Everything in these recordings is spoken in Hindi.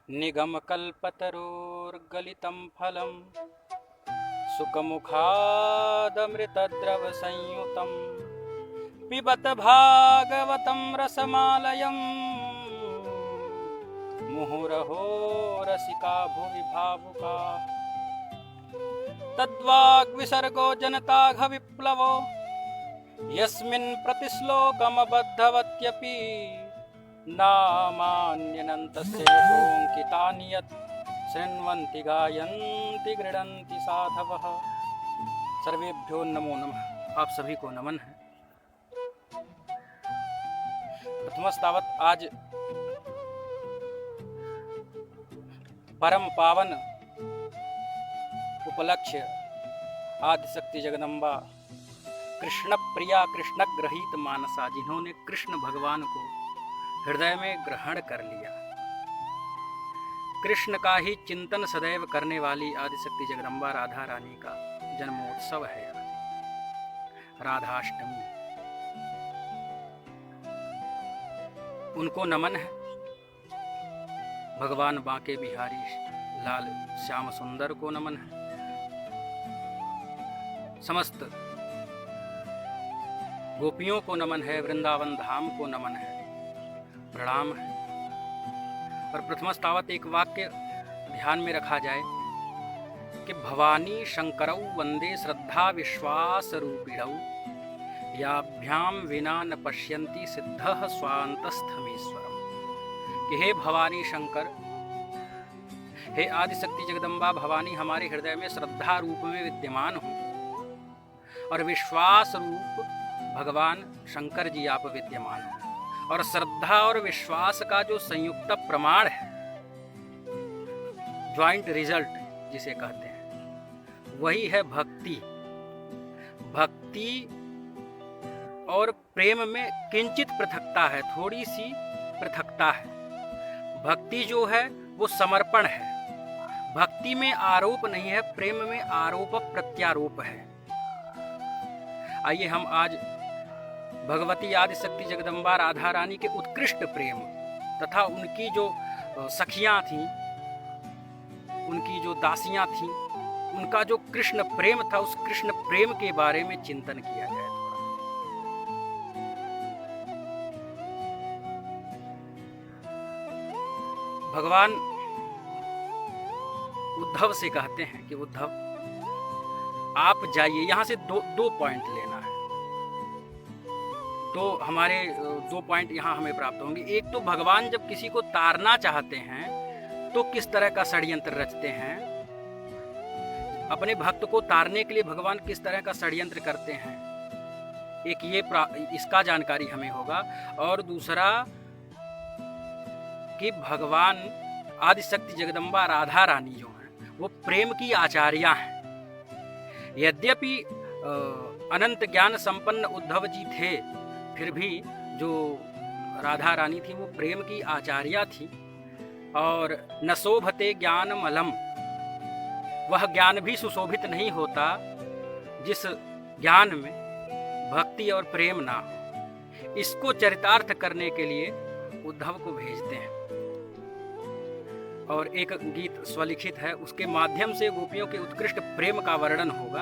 निगमकल्पतरोर्गलितं फलं सुखमुखादमृतद्रवसंयुतं पिबत भागवतं रसमालयं मुहुरहो रसिका भुवि भावुका तद्वाग्विसर्गो जनताघविप्लवो यस्मिन् प्रतिश्लोकमबद्धवत्यपि नामान्यनन्तस्य यतोऽङ्कितानि यत् शृण्वन्ति गायन्ति गृह्णन्ति साधवः। सर्वेभ्यो नमो नमः। आप सभी को नमन है। प्रथमस्तावत आज परम पावन उपलक्ष्य आदिशक्ति जगदम्बा कृष्ण प्रिया कृष्ण ग्रहीत मानसा, जिन्होंने कृष्ण भगवान को हृदय में ग्रहण कर लिया, कृष्ण का ही चिंतन सदैव करने वाली आदिशक्ति जगदम्बा राधा रानी का जन्मोत्सव है। राधाष्टमी उनको नमन है। भगवान बांके बिहारी लाल श्याम सुंदर को नमन है। समस्त गोपियों को नमन है। वृंदावन धाम को नमन है, प्रणाम है। और प्रथमस्तावत एक वाक्य ध्यान में रखा जाए कि भवानी शंकरौ वंदे श्रद्धा विश्वास रूपिणौ याभ्याम विना न पश्यन्ति सिद्धः स्वान्तस्थमीश्वरम्। कि हे भवानी शंकर, हे आदिशक्ति जगदम्बा भवानी, हमारे हृदय में श्रद्धा रूप में विद्यमान हो और विश्वास रूप भगवान शंकर जी आप विद्यमान हो। और श्रद्धा और विश्वास का जो संयुक्त प्रमाण है, ज्वाइंट रिजल्ट जिसे कहते हैं, वही है भक्ति। भक्ति और प्रेम में किंचित पृथकता है, थोड़ी सी पृथकता है। भक्ति जो है वो समर्पण है। भक्ति में आरोप नहीं है, प्रेम में आरोप प्रत्यारोप है। आइए हम आज भगवती आदिशक्ति जगदम्बा राधा रानी के उत्कृष्ट प्रेम तथा उनकी जो सखियां थीं, उनकी जो दासियां थीं, उनका जो कृष्ण प्रेम था, उस कृष्ण प्रेम के बारे में चिंतन किया जाए थोड़ा। भगवान उद्धव से कहते हैं कि उद्धव आप जाइए। यहां से दो पॉइंट लेना है। तो हमारे 2 पॉइंट यहाँ हमें प्राप्त होंगे। एक तो भगवान जब किसी को तारना चाहते हैं तो किस तरह का षड्यंत्र रचते हैं, अपने भक्त को तारने के लिए भगवान किस तरह का षड्यंत्र करते हैं, एक ये इसका जानकारी हमें होगा। और दूसरा कि भगवान आदिशक्ति जगदम्बा राधा रानी जो हैं वो प्रेम की आचार्या हैं। यद्यपि अनंत ज्ञान संपन्न उद्धव जी थे, फिर भी जो राधा रानी थी वो प्रेम की आचार्या थी। और न शोभते ज्ञानमलम, वह ज्ञान भी सुशोभित नहीं होता जिस ज्ञान में भक्ति और प्रेम ना हो। इसको चरितार्थ करने के लिए उद्धव को भेजते हैं। और एक गीत स्वलिखित है, उसके माध्यम से गोपियों के उत्कृष्ट प्रेम का वर्णन होगा।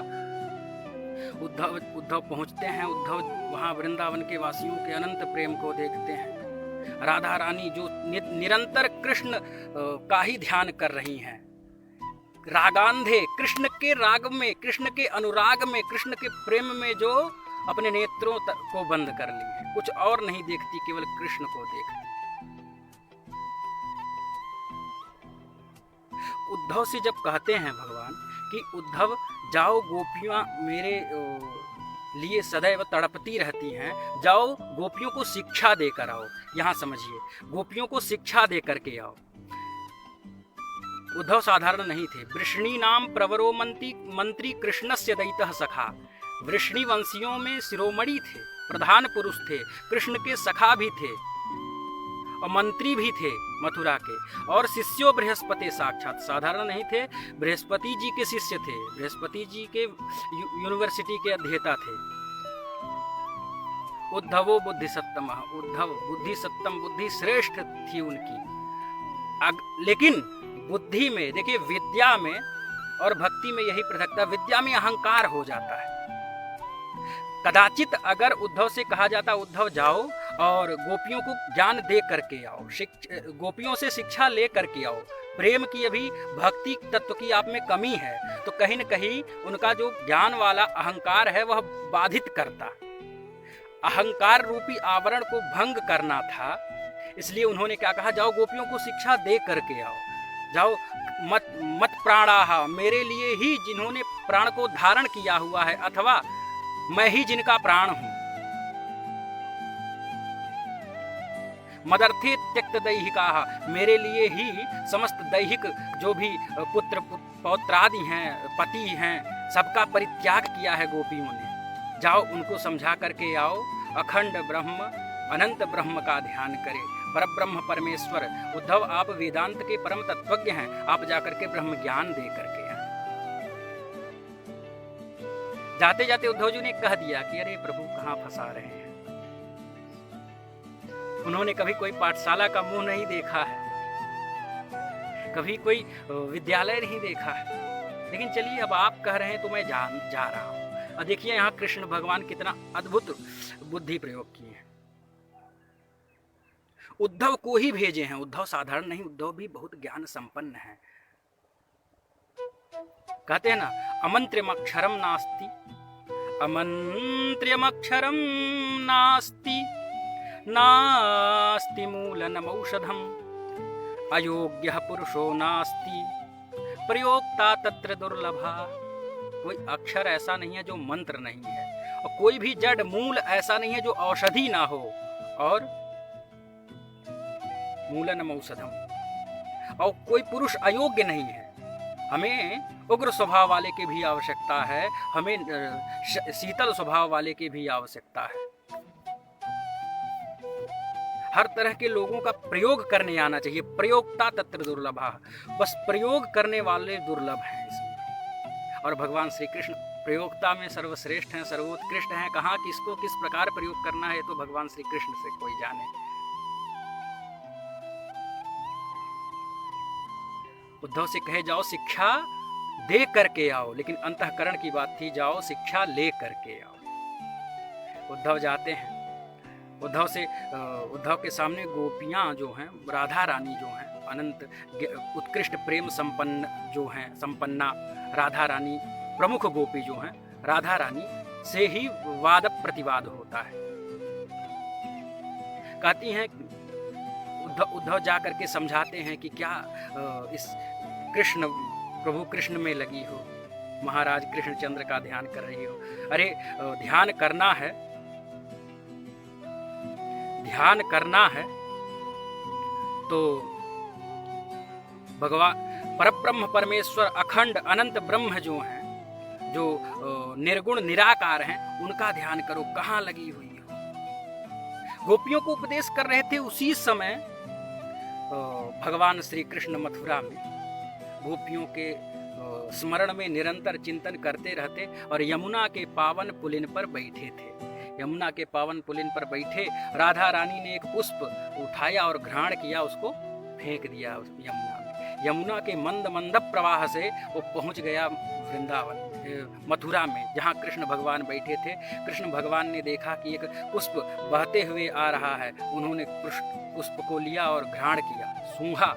उद्धव पहुंचते हैं। उद्धव वहां वृंदावन के वासियों के अनंत प्रेम को देखते हैं। राधा रानी जो निरंतर कृष्ण का ही ध्यान कर रही हैं, रागांधे, कृष्ण के राग में, कृष्ण के अनुराग में, कृष्ण के प्रेम में जो अपने नेत्रों को बंद कर ली है, कुछ और नहीं देखती, केवल कृष्ण को देखती। उद्धव से जब कहते हैं भगवान कि उद्धव जाओ, गोपियां मेरे लिए सदैव तड़पती रहती हैं, जाओ गोपियों को शिक्षा देकर आओ। यहाँ समझिए, गोपियों को शिक्षा देकर के आओ। उद्धव साधारण नहीं थे। वृष्णी नाम प्रवरो मंत्री कृष्णस्य दैतः सखा। वृष्णी वंशियों में शिरोमणि थे, प्रधान पुरुष थे, कृष्ण के सखा भी थे और मंत्री भी थे मथुरा के। और शिष्यो बृहस्पति, साक्षात साधारण नहीं थे, बृहस्पति जी के शिष्य थे, बृहस्पति जी के यूनिवर्सिटी के अध्येता थे। उद्धवो बुद्धि सत्तम, उद्धव बुद्धि सत्तम, बुद्धि श्रेष्ठ थी उनकी। लेकिन बुद्धि में, देखिए विद्या में और भक्ति में यही पृथकता, विद्या में अहंकार हो जाता है। कदाचित अगर उद्धव से कहा जाता उद्धव जाओ और गोपियों को ज्ञान दे करके आओ, गोपियों से शिक्षा ले करके आओ, प्रेम की अभी भक्ति तत्व की आप में कमी है, तो कहीं न कहीं उनका जो ज्ञान वाला अहंकार है वह बाधित करता। अहंकार रूपी आवरण को भंग करना था, इसलिए उन्होंने क्या कहा, जाओ गोपियों को शिक्षा दे करके आओ, जाओ मत प्राणाहा, मेरे लिए ही जिन्होंने प्राण को धारण किया हुआ है, अथवा मैं ही जिनका प्राण हूं। मदर्थे त्यक्त दैहिका, मेरे लिए ही समस्त दैहिक जो भी पुत्र पौत्रादि हैं, पति हैं, सबका परित्याग किया है गोपियों ने। जाओ उनको समझा करके आओ, अखंड ब्रह्म अनंत ब्रह्म का ध्यान करें, परब्रह्म परमेश्वर। उद्धव आप वेदांत के परम तत्वज्ञ हैं, आप जाकर के ब्रह्म ज्ञान दे करके आए। जाते जाते उद्धव जी ने कह दिया कि अरे प्रभु कहाँ फंसा रहे हैं। उन्होंने कभी कोई पाठशाला का मुंह नहीं देखा है, कभी कोई विद्यालय नहीं देखा है, लेकिन चलिए अब आप कह रहे हैं तो मैं जा रहा हूं। और देखिए यहाँ कृष्ण भगवान कितना अद्भुत बुद्धि प्रयोग किए हैं, उद्धव को ही भेजे हैं। उद्धव साधारण नहीं, उद्धव भी बहुत ज्ञान संपन्न है। कहते हैं ना, अमंत्र्यमक्षरम नास्ति, अमंत्र्यमक्षरम नास्ति, नास्ति मूलनमौषधम, अयोग्यः पुरुषो नास्ति, प्रयोक्ता तत्र दुर्लभा। कोई अक्षर ऐसा नहीं है जो मंत्र नहीं है, और कोई भी जड़ मूल ऐसा नहीं है जो औषधि ना हो, और मूलनमौषधम, और कोई पुरुष अयोग्य नहीं है। हमें उग्र स्वभाव वाले की भी आवश्यकता है, हमें शीतल स्वभाव वाले की भी आवश्यकता है। हर तरह के लोगों का प्रयोग करने आना चाहिए। प्रयोक्ता तत्र दुर्लभा, बस प्रयोग करने वाले दुर्लभ हैं इसमें। और भगवान श्री कृष्ण प्रयोक्ता में सर्वश्रेष्ठ हैं, सर्वोत्कृष्ट हैं। कहाँ किसको किस प्रकार प्रयोग करना है तो भगवान श्री कृष्ण से कोई जाने। उद्धव से कहे जाओ शिक्षा दे करके आओ, लेकिन अंतःकरण की बात थी, जाओ शिक्षा ले करके आओ। उद्धव जाते हैं। उद्धव के सामने गोपियां जो हैं, राधा रानी जो हैं, अनंत उत्कृष्ट प्रेम संपन्न जो हैं, संपन्ना राधा रानी, प्रमुख गोपी जो हैं, राधा रानी से ही वाद प्रतिवाद होता है। कहती हैं, उद्धव जा करके समझाते हैं कि क्या इस कृष्ण प्रभु कृष्ण में लगी हो, महाराज कृष्णचंद्र का ध्यान कर रही हो। अरे ध्यान करना है, ध्यान करना है तो भगवान परब्रह्म परमेश्वर अखंड अनंत ब्रह्म जो हैं, जो निर्गुण निराकार हैं, उनका ध्यान करो, कहाँ लगी हुई हो। गोपियों को उपदेश कर रहे थे। उसी समय भगवान श्री कृष्ण मथुरा में गोपियों के स्मरण में निरंतर चिंतन करते रहते और यमुना के पावन पुलिन पर बैठे थे। यमुना के पावन पुलिन पर बैठे राधा रानी ने एक पुष्प उठाया और घ्राण किया, उसको फेंक दिया उस यमुना में। यमुना के मंद मंद प्रवाह से वो पहुंच गया वृंदावन मथुरा में, जहाँ कृष्ण भगवान बैठे थे। कृष्ण भगवान ने देखा कि एक पुष्प बहते हुए आ रहा है। उन्होंने पुष्प को लिया और घ्राण किया, सूंघा।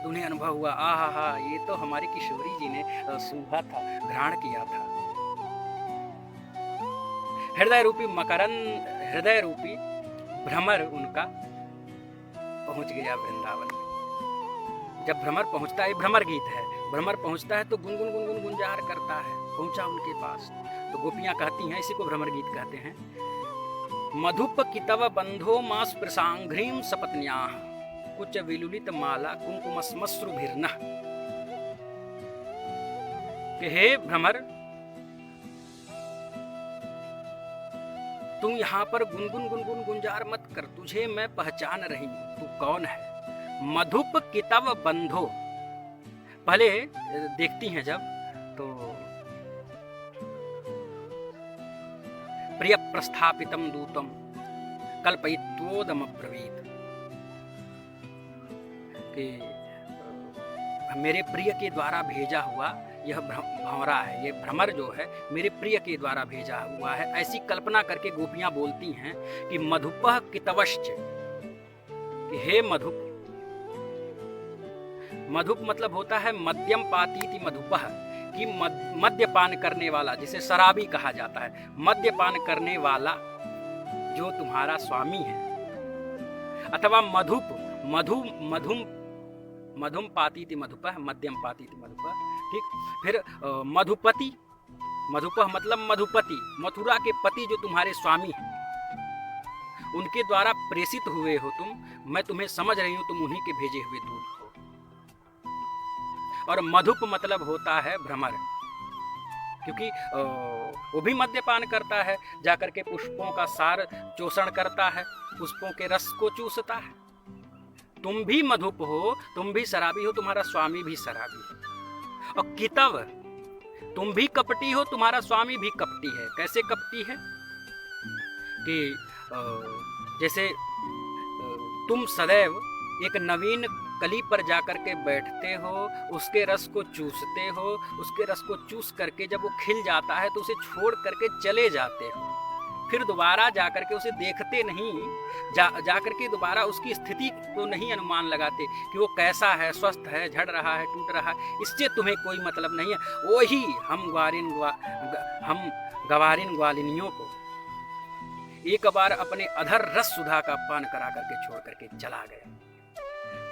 उन्हें अनुभव हुआ, आहा हा, ये तो हमारी किशोरी जी ने सूंघा था, घ्राण किया था। हृदय रूपी मकरंद, हृदय रूपी भ्रमर उनका पहुंच गया वृंदावन में। जब भ्रमर पहुंचता है, भ्रमर गीत है, भ्रमर पहुंचता है तो गुनगुन गुनगुन गुंजार करता है। पहुंचा उनके पास तो गोपियां कहती हैं, इसी को भ्रमर गीत कहते हैं, मधुप कितव बंधो मास प्रसांघ्रीम सपत्न्याः, कुच विलुलित माला कुंकुमस्मश्रुभिर्नः। कि हे भ्रमर, तुम यहाँ पर गुनगुन गुनगुन गुंजार मत कर, तुझे मैं पहचान रही हूं, तू कौन है। मधुप कितव बंधो, पहले देखती हैं जब तो प्रिय प्रस्थापितम दूतम कल्पयित्वोदम ब्रवीत, कि मेरे प्रिय के द्वारा भेजा हुआ यह भंवरा है, ये भ्रमर जो है मेरे प्रिय के द्वारा भेजा हुआ है। ऐसी कल्पना करके गोपियां बोलती हैं कि मधुपः कितवश्च, कि हे मधुप। मधुप मतलब होता है मध्यम पातीति मधुपः, कि मद्यपान करने वाला, जिसे शराबी कहा जाता है, मद्यपान करने वाला जो तुम्हारा स्वामी है। अथवा मधुप, मधुम पातीति मधुपः, मध्यम पातीति मधुपः, ठीक। फिर मधुपति, मधुपः मतलब मधुपति, मथुरा के पति जो तुम्हारे स्वामी हैं, उनके द्वारा प्रेषित हुए हो तुम, मैं तुम्हें समझ रही हूं, तुम उन्हीं के भेजे हुए दूत हो। और मधुप मतलब होता है भ्रमर, क्योंकि वो भी मद्यपान करता है, जाकर के पुष्पों का सार चोषण करता है, पुष्पों के रस को चूसता है। तुम भी मधुप हो, तुम भी शराबी हो, तुम्हारा स्वामी भी शराबी है। और कितव, तुम भी कपटी हो, तुम्हारा स्वामी भी कपटी है। कैसे कपटी है कि जैसे तुम सदैव एक नवीन कली पर जाकर के बैठते हो, उसके रस को चूसते हो, उसके रस को चूस करके जब वो खिल जाता है तो उसे छोड़ करके चले जाते हो, फिर दोबारा जाकर के उसे देखते नहीं, जाकर के दोबारा उसकी स्थिति को नहीं अनुमान लगाते कि वो कैसा है, स्वस्थ है, झड़ रहा है, टूट रहा है, इससे तुम्हें कोई मतलब नहीं है। वही हम गवारिन ग्वालिनियों को एक बार अपने अधर रस सुधा का पान करा करके छोड़ करके चला गया।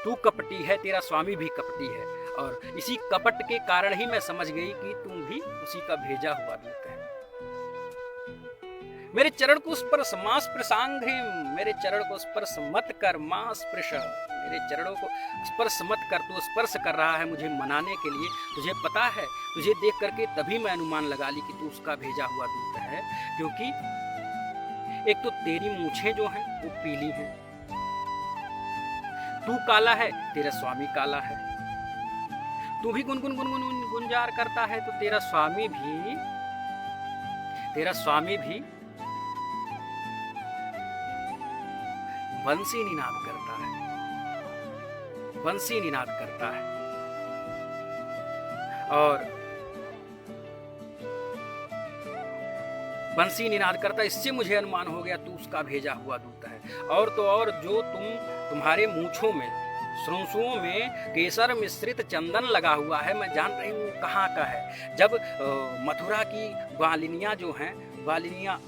तू कपटी है, तेरा स्वामी भी कपटी है, और इसी कपट के कारण ही मैं समझ गई कि तुम भी उसी का भेजा हुआ दूत है। मेरे चरण को स्पर्श मां स्पृशांघ्रि, मेरे चरण को स्पर्श मत कर मां स्पृश, मेरे चरणों को स्पर्श मत कर। तू स्पर्श कर रहा है मुझे मनाने के लिए, तुझे पता है, तुझे देख करके तभी मैं अनुमान लगा ली कि तू उसका भेजा हुआ दूत है, क्योंकि एक तो तेरी मूछें जो हैं वो पीली हैं, तू काला है, तेरा स्वामी काला है, तू भी गुनगुन गुनगुन गुंजार करता है, तो तेरा स्वामी भी बंसी निनाद करता है, बंसी निनाद करता है। और बंसी निनाद करता, इससे मुझे अनुमान हो गया तू उसका भेजा हुआ दूत है। और तो और जो तुम्हारे मूछों में, श्रृंसुओं में केसर मिश्रित चंदन लगा हुआ है, मैं जान रही हूँ कहाँ का है। जब मथुरा की ग्वालिनियाँ जो हैं, ग्वालिनियाँ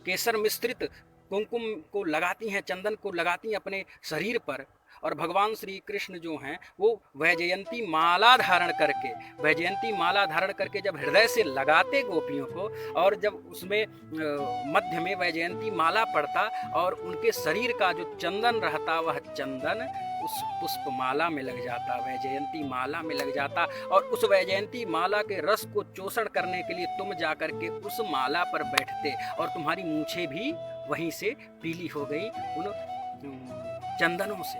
केसर मिश्रित कुमकुम को लगाती हैं, चंदन को लगाती हैं अपने शरीर पर, और भगवान श्री कृष्ण जो हैं वो वैजयंती माला धारण करके जब हृदय से लगाते गोपियों को, और जब उसमें मध्य में वैजयंती माला पड़ता और उनके शरीर का जो चंदन रहता, वह चंदन उस पुष्प माला में लग जाता, वैजयंती माला में लग जाता, और उस वैजयंती माला के रस को चोषण करने के लिए तुम जाकर के उस माला पर बैठते, और तुम्हारी मूछें भी वहीं से पीली हो गई उन चंदनों से।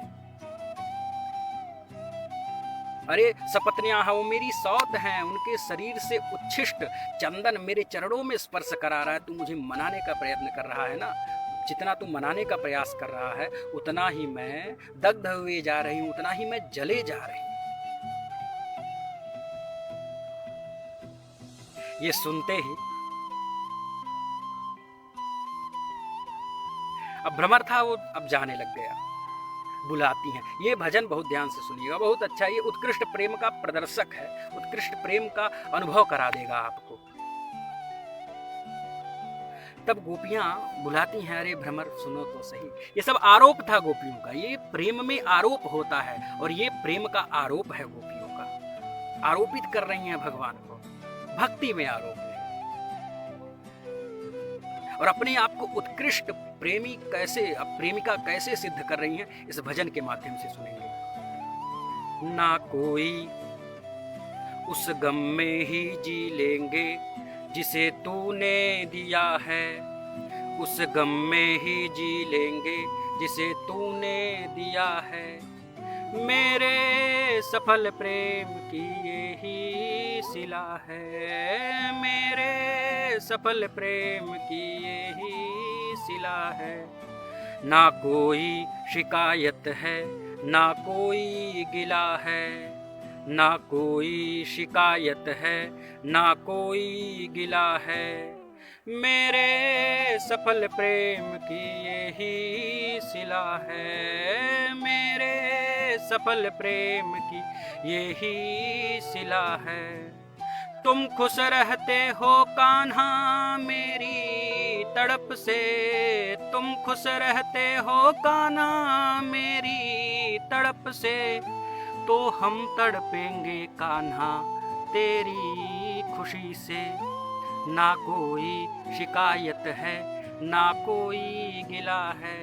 अरे सपत्नियां हैं, वो मेरी सौत हैं, उनके शरीर से उच्छिष्ट चंदन मेरे चरणों में स्पर्श करा रहा है। तू मुझे मनाने का प्रयत्न कर रहा है ना, जितना तू मनाने का प्रयास कर रहा है उतना ही मैं दग्ध हुए जा रही हूं, उतना ही मैं जले जा रही हूं। ये सुनते ही अब भ्रमर था वो अब जाने लग गया। बुलाती हैं, ये भजन बहुत ध्यान से सुनिएगा, बहुत अच्छा, ये उत्कृष्ट प्रेम का प्रदर्शक है, उत्कृष्ट प्रेम का अनुभव करा देगा आपको। तब गोपियां बुलाती हैं, अरे भ्रमर सुनो तो सही। ये सब आरोप था गोपियों का, ये प्रेम में आरोप होता है, और ये प्रेम का आरोप है गोपियों का। आरोपित कर रही हैं भगवान को, भक्ति में आरोप है, और अपने आप को उत्कृष्ट प्रेमिका कैसे सिद्ध कर रही हैं, इस भजन के माध्यम से सुनेंगे। ना कोई उस गम में ही जी लेंगे जिसे तूने दिया है, उस गम में ही जी लेंगे जिसे तूने दिया है। मेरे सफल प्रेम की यही सिला है, मेरे सफल प्रेम की यही सिला है। ना कोई शिकायत है, ना कोई गिला है, ना कोई शिकायत है, ना कोई गिला है। मेरे सफल प्रेम की यही सिला है, मेरे सफल प्रेम की यही सिला है। तुम खुश रहते हो कान्हा मेरी तड़प से, तुम खुश रहते हो कान्हा मेरी तड़प से, तो हम तड़पेंगे कान्हा तेरी खुशी से। ना कोई शिकायत है, ना कोई गिला है,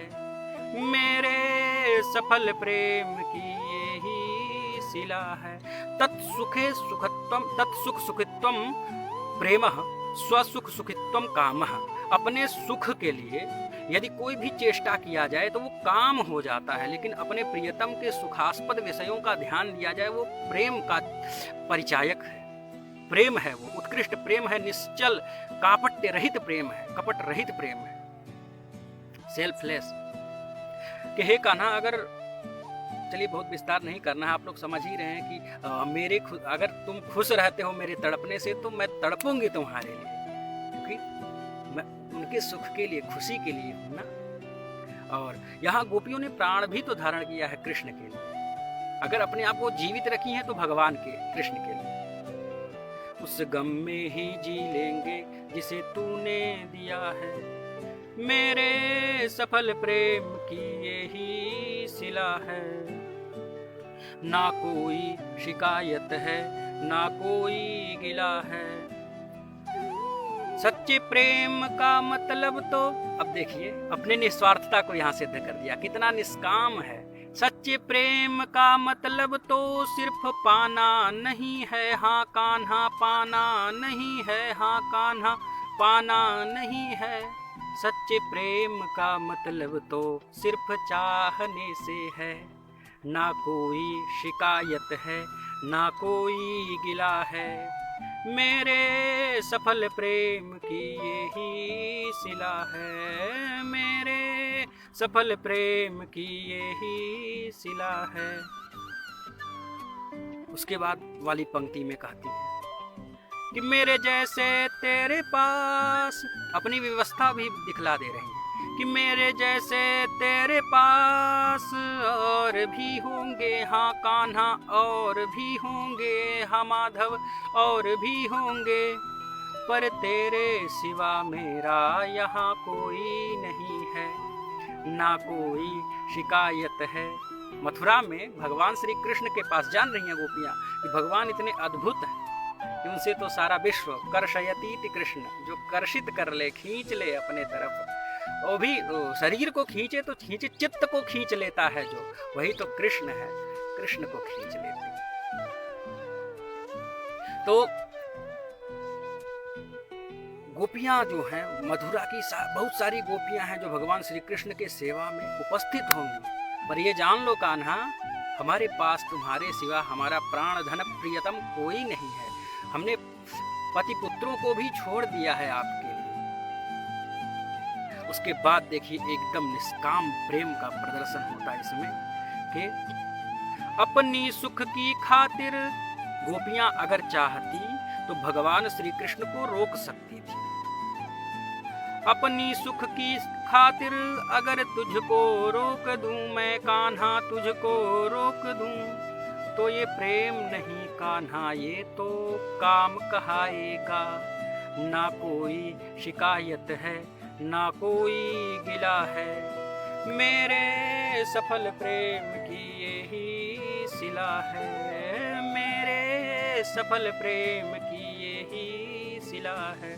मेरे सफल प्रेम की यही सिला है। तत्सुखे सुखत्वम, तत्सुख सुखित्वम प्रेमः, स्वसुख सुखित्वम कामः। अपने सुख के लिए यदि कोई भी चेष्टा किया जाए तो वो काम हो जाता है, लेकिन अपने प्रियतम के सुखास्पद विषयों का ध्यान दिया जाए वो प्रेम का परिचायक है। प्रेम है वो उत्कृष्ट प्रेम है, निश्चल कापट्य रहित प्रेम है, कपट रहित प्रेम है, सेल्फलेस। कि हे कान्हा, अगर चलिए बहुत विस्तार नहीं करना है, आप लोग समझ ही रहे हैं कि अगर तुम खुश रहते हो मेरे तड़पने से तो मैं तड़पूंगी तुम्हारे लिए, क्योंकि मैं उनके सुख के लिए, खुशी के लिए हूं ना। और यहाँ गोपियों ने प्राण भी तो धारण किया है कृष्ण के लिए। अगर अपने आप को जीवित रखी हैं तो भगवान के, कृष्ण के लिए। उस गम में ही जी लेंगे जिसे तूने दिया है, मेरे सफल प्रेम की यही सिला है। ना कोई शिकायत है, ना कोई गिला है। सच्चे प्रेम का मतलब तो, अब देखिए अपने निस्वार्थता को यहाँ सिद्ध कर दिया, कितना निष्काम है। सच्चे प्रेम का मतलब तो सिर्फ पाना नहीं है, हाँ कान्हा पाना नहीं है, हाँ कान्हा पाना नहीं है। सच्चे प्रेम का मतलब तो सिर्फ चाहने से है। ना कोई शिकायत है, ना कोई गिला है, मेरे सफल प्रेम की यही सिला है, मेरे सफल प्रेम की यही सिला है। उसके बाद वाली पंक्ति में कहती है कि मेरे जैसे तेरे पास, अपनी व्यवस्था भी दिखला दे रही है कि मेरे जैसे तेरे पास और भी होंगे, हाँ कान्हा और भी होंगे, हाँ माधव और भी होंगे, पर तेरे सिवा मेरा यहाँ कोई नहीं है। ना कोई शिकायत है। मथुरा में भगवान श्री कृष्ण के पास जान रही हैं गोपियाँ कि भगवान इतने अद्भुत हैं कि उनसे तो सारा विश्व कर्षयतीति कृष्ण, जो कर्षित कर ले, खींच ले अपने तरफ, वो भी शरीर को खींचे तो खींचे, चित्त को खींच लेता है जो, वही तो कृष्ण है, कृष्ण को खींच लेते। तो गोपियां जो हैं मथुरा की बहुत सारी गोपियां हैं जो भगवान श्री कृष्ण के सेवा में उपस्थित होंगी, पर ये जान लो कान्हा, हमारे पास तुम्हारे सिवा हमारा प्राण धन प्रियतम कोई नहीं है। हमने पति पुत्रों को भी छोड़ दिया है आपके लिए। उसके बाद देखिए एकदम निष्काम प्रेम का प्रदर्शन होता है इसमें कि अपनी सुख की खातिर गोपियां अगर चाहती तो भगवान श्री कृष्ण को रोक सकती थी। अपनी सुख की खातिर अगर तुझको रोक दूं मैं कान्हा, तुझको रोक दूं, तो ये प्रेम नहीं कान्हा, ये तो काम कहाएगा। ना कोई शिकायत है, ना कोई गिला है, मेरे सफल प्रेम की यही सिला है, मेरे सफल प्रेम की यही सिला है।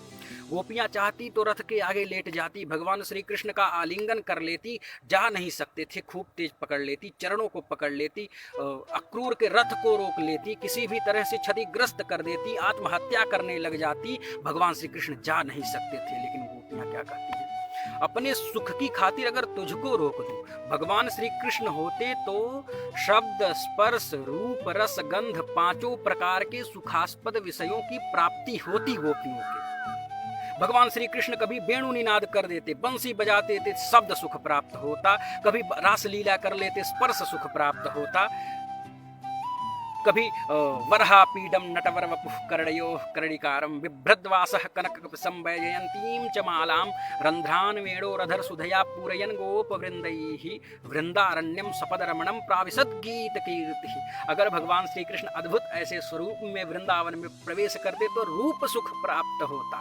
गोपियां चाहती तो रथ के आगे लेट जाती, भगवान श्री कृष्ण का आलिंगन कर लेती, जा नहीं सकते थे, खूब तेज पकड़ लेती, चरणों को पकड़ लेती, अक्रूर के रथ को रोक लेती, किसी भी तरह से क्षतिग्रस्त कर देती, आत्महत्या करने लग जाती। भगवान श्री कृष्ण जा नहीं सकते थे, लेकिन गोपियां क्या कहती हैं, अपने सुख की खातिर अगर तुझको रोक दूं। भगवान श्री कृष्ण होते तो शब्द स्पर्श रूप रस गंध पांचों प्रकार के सुखास्पद विषयों की प्राप्ति होती गोपियों के। भगवान श्री कृष्ण कभी वेणु निनाद कर देते, बंसी बजाते थे, शब्द सुख प्राप्त होता, कभी रास लीला कर लेते, स्पर्श सुख प्राप्त होता, कभी वरहापीडम नटवर वपुः कर्णयोः कर्णिकारं बिभ्रद्वासः कनकसंवैजयन्तीं च मालां रन्ध्रान् वेणोरधर सुधया पूरयन् गोपवृन्दैः वृंदारण्यम सपदरमणम प्राविशद्गीतकीर्तिः। अगर भगवान श्री कृष्ण अद्भुत ऐसे स्वरूप में वृंदावन में प्रवेश करते तो रूप सुख प्राप्त होता,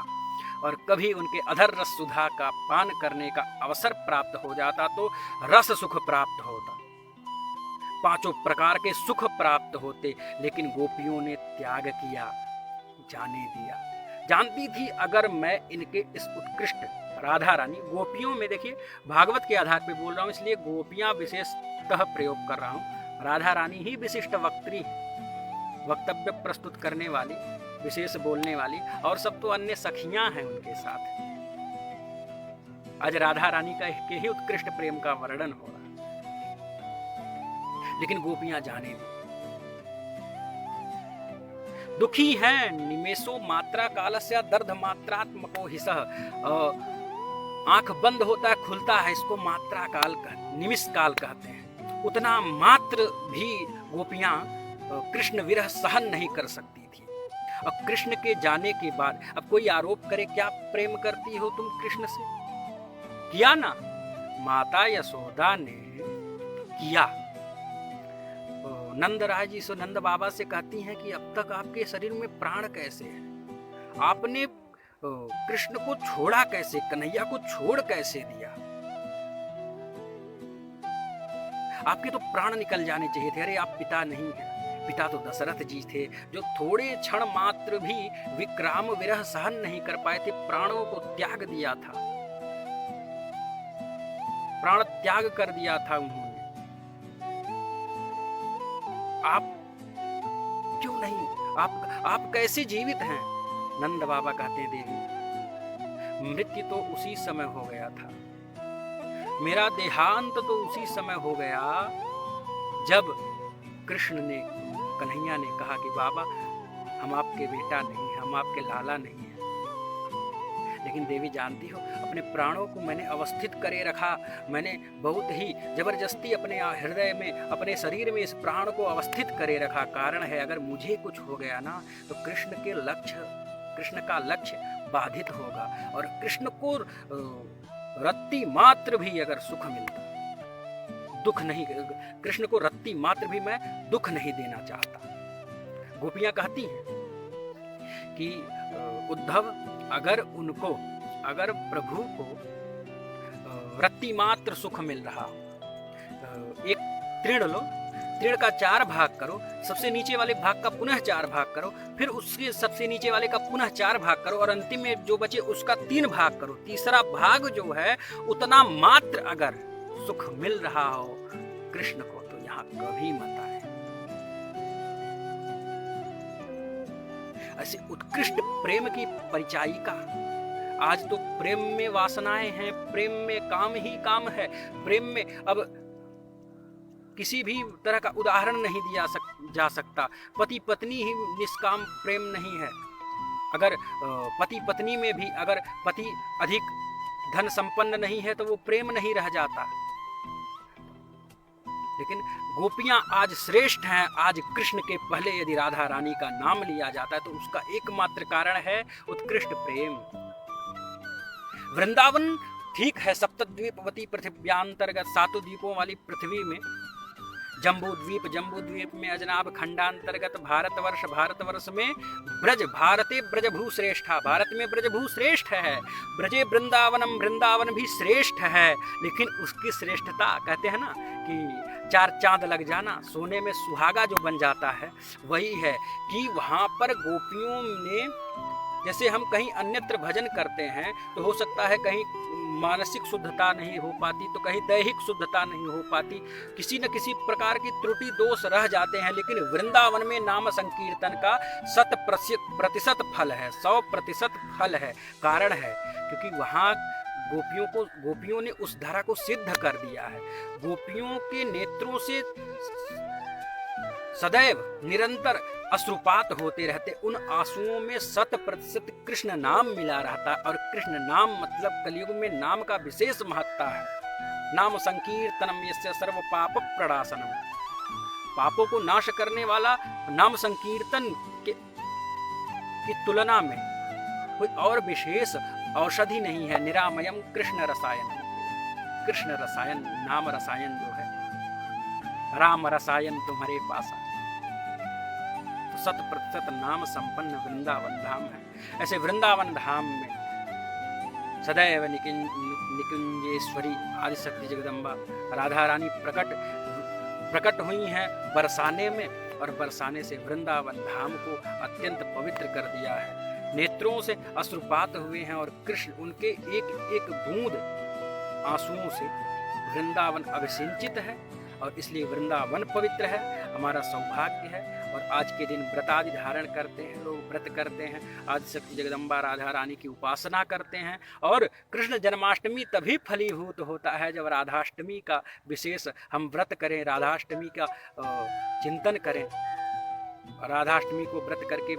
और कभी उनके अधर रस सुधा का पान करने का अवसर प्राप्त हो जाता तो रस सुख प्राप्त होता, पांचों प्रकार के सुख प्राप्त होते। लेकिन गोपियों ने त्याग किया, जाने दिया। जानती थी अगर मैं इनके इस उत्कृष्ट राधा रानी, गोपियों में देखिए भागवत के आधार पे बोल रहा हूँ इसलिए गोपियां विशेषतः प्रयोग कर रहा हूँ, राधा रानी ही विशिष्ट वक्त्री, वक्तव्य प्रस्तुत करने वाली, विशेष बोलने वाली, और सब तो अन्य सखियां हैं उनके साथ। आज राधा रानी का के ही उत्कृष्ट प्रेम का वर्णन हो रहा, लेकिन गोपियां जाने नहीं, दुखी हैं। निमेषो मात्रा कालस्य दर्द मात्रात्मको हिसः, आंख बंद होता है खुलता है, इसको मात्रा काल निमिष काल कहते हैं। उतना मात्र भी गोपियां कृष्ण विरह सहन नहीं कर सकती थी। अब कृष्ण के जाने के बाद अब कोई आरोप करे क्या प्रेम करती हो तुम कृष्ण से, किया ना, माता यशोदा ने किया। नंद राय जी सो नंद बाबा से कहती हैं कि अब तक आपके शरीर में प्राण कैसे है, आपने कृष्ण को छोड़ा कैसे, कन्हैया को छोड़ कैसे दिया, आपके तो प्राण निकल जाने चाहिए थे। अरे आप पिता नहीं हैं, पिता तो दशरथ जी थे जो थोड़े क्षण मात्र भी विक्राम विरह सहन नहीं कर पाए थे, प्राणों को त्याग दिया था, प्राण त्याग कर दिया था उन्होंने। आप क्यों नहीं, आप कैसे जीवित हैं? नंद बाबा कहते हैं देवी मृत्यु तो उसी समय हो गया था, मेरा देहांत तो उसी समय हो गया जब कृष्ण ने, कन्हैया ने कहा कि बाबा हम आपके बेटा नहीं, हम आपके लाला नहीं हैं। लेकिन देवी जानती हो अपने प्राणों को मैंने अवस्थित करे रखा, मैंने बहुत ही जबरदस्ती अपने हृदय में, अपने शरीर में इस प्राण को अवस्थित करे रखा। कारण है अगर मुझे कुछ हो गया ना तो कृष्ण का लक्ष्य बाधित होगा, और कृष्ण को रत्ती मात्र भी अगर सुख मिलता, दुख नहीं, कृष्ण को रत्ती मात्र भी मैं दुख नहीं देना चाहता। गोपियां कहती हैं कि उद्धव अगर प्रभु को रत्ती मात्र सुख मिल रहा हो, एक तृण लो, तृण का 4 भाग करो, सबसे नीचे वाले भाग का पुनः 4 भाग करो, फिर उसके सबसे नीचे वाले का पुनः 4 भाग करो, और अंतिम में जो बचे उसका 3 भाग करो। तीसरा भाग जो है उतना मात्र अगर सुख मिल रहा हो कृष्ण को तो यहाँ कभी मत आए। ऐसे उत्कृष्ट प्रेम की परिचायिका, आज तो प्रेम में वासनाएं हैं, प्रेम में काम ही काम है, प्रेम में अब किसी भी तरह का उदाहरण नहीं दिया जा सकता। पति पत्नी ही निष्काम प्रेम नहीं है। अगर पति पत्नी में भी अगर पति अधिक धन संपन्न नहीं है तो वो प्रेम नहीं रह जाता। लेकिन गोपियां आज श्रेष्ठ हैं। आज कृष्ण के पहले यदि राधा रानी का नाम लिया जाता है तो उसका एकमात्र कारण है उत्कृष्ट प्रेम। वृंदावन ठीक है सप्तद्वीपवती पृथ्व्यांतर्गत, 7 द्वीपों वाली पृथ्वी में जम्बू द्वीप में अजनाब खंडांतर्गत भारतवर्ष में ब्रज भारते ब्रजभू श्रेष्ठा, भारत में ब्रजभू श्रेष्ठ है। ब्रजे वृंदावन भी श्रेष्ठ है। लेकिन उसकी श्रेष्ठता कहते हैं ना कि 4 चांद लग जाना, सोने में सुहागा जो बन जाता है, वही है कि वहाँ पर गोपियों ने, जैसे हम कहीं अन्यत्र भजन करते हैं तो हो सकता है कहीं मानसिक शुद्धता नहीं हो पाती तो कहीं दैहिक शुद्धता नहीं हो पाती, किसी न किसी प्रकार की त्रुटि दोष रह जाते हैं। लेकिन वृंदावन में नाम संकीर्तन का 100% फल है, 100% फल है। कारण है क्योंकि वहाँ गोपियों ने उस धारा को सिद्ध कर दिया है। गोपियों के नेत्रों से सदैव निरंतर अश्रुपात होते रहते, उन आंसुओं में 100% कृष्ण नाम मिला रहता। और कृष्ण नाम मतलब कलयुग में नाम का विशेष महत्ता है। नाम संकीर्तनम यस्य सर्व पाप प्रणाशनम, पापों को नाश करने वाला नाम संकीर्तन की तुलना में कोई और विशेष औषधि नहीं है। निरामयम कृष्ण रसायन, कृष्ण रसायन, नाम रसायन जो है, राम रसायन तुम्हारे पास है। तो 100% नाम संपन्न वृंदावन धाम है। ऐसे वृंदावन धाम में सदैव निकुंजेश्वरी आदिशक्ति जगदम्बा राधा रानी प्रकट हुई हैं बरसाने में, और बरसाने से वृंदावन धाम को अत्यंत पवित्र कर दिया है। नेत्रों से अश्रुपात हुए हैं और कृष्ण उनके एक एक बूंद आंसुओं से वृंदावन अभिसिंचित है, और इसलिए वृंदावन पवित्र है, हमारा सौभाग्य है। और आज के दिन व्रतादि धारण करते हैं लोग, व्रत करते हैं, आदिशक्ति जगदम्बा राधा रानी की उपासना करते हैं। और कृष्ण जन्माष्टमी तभी फलीभूत होता है जब राधाष्टमी का विशेष हम व्रत करें, राधाष्टमी का चिंतन करें, राधाष्टमी को व्रत करके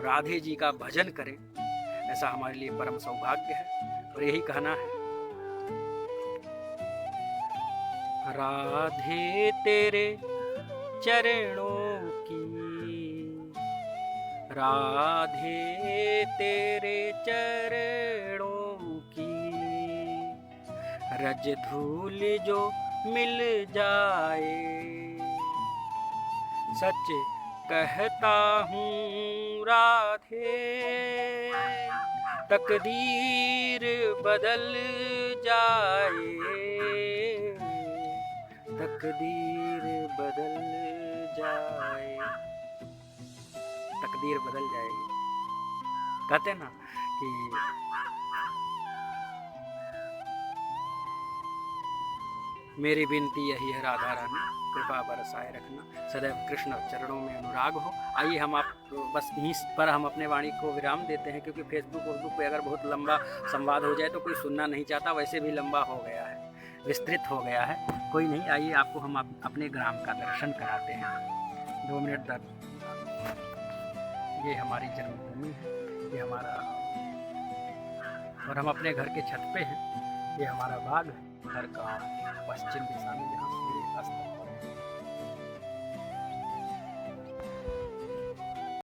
राधे जी का भजन करें। ऐसा हमारे लिए परम सौभाग्य है। और यही कहना है, राधे तेरे चरणों की, राधे तेरे चरणों की, रज धूल जो मिल जाए, सच कहता हूँ राधे, तकदीर बदल जाए, तकदीर बदल जाए, तकदीर बदल जाएगी। कहते ना कि मेरी विनती यही है राधा रानी, कृपा बरसाए रखना, सदैव कृष्ण चरणों में अनुराग हो। आइए हम आप बस यहीं पर हम अपने वाणी को विराम देते हैं, क्योंकि फेसबुक पे अगर बहुत लंबा संवाद हो जाए तो कोई सुनना नहीं चाहता, वैसे भी लंबा हो गया है, विस्तृत हो गया है। कोई नहीं, आइए आपको हम अपने ग्राम का दर्शन कराते हैं। 2 मिनट तक। ये हमारी जन्मभूमि है, ये हमारा, और हम अपने घर के छत पे हैं। ये हमारा बाग है, घर का पश्चिम दिशा में जहाँ सूर्य अस्त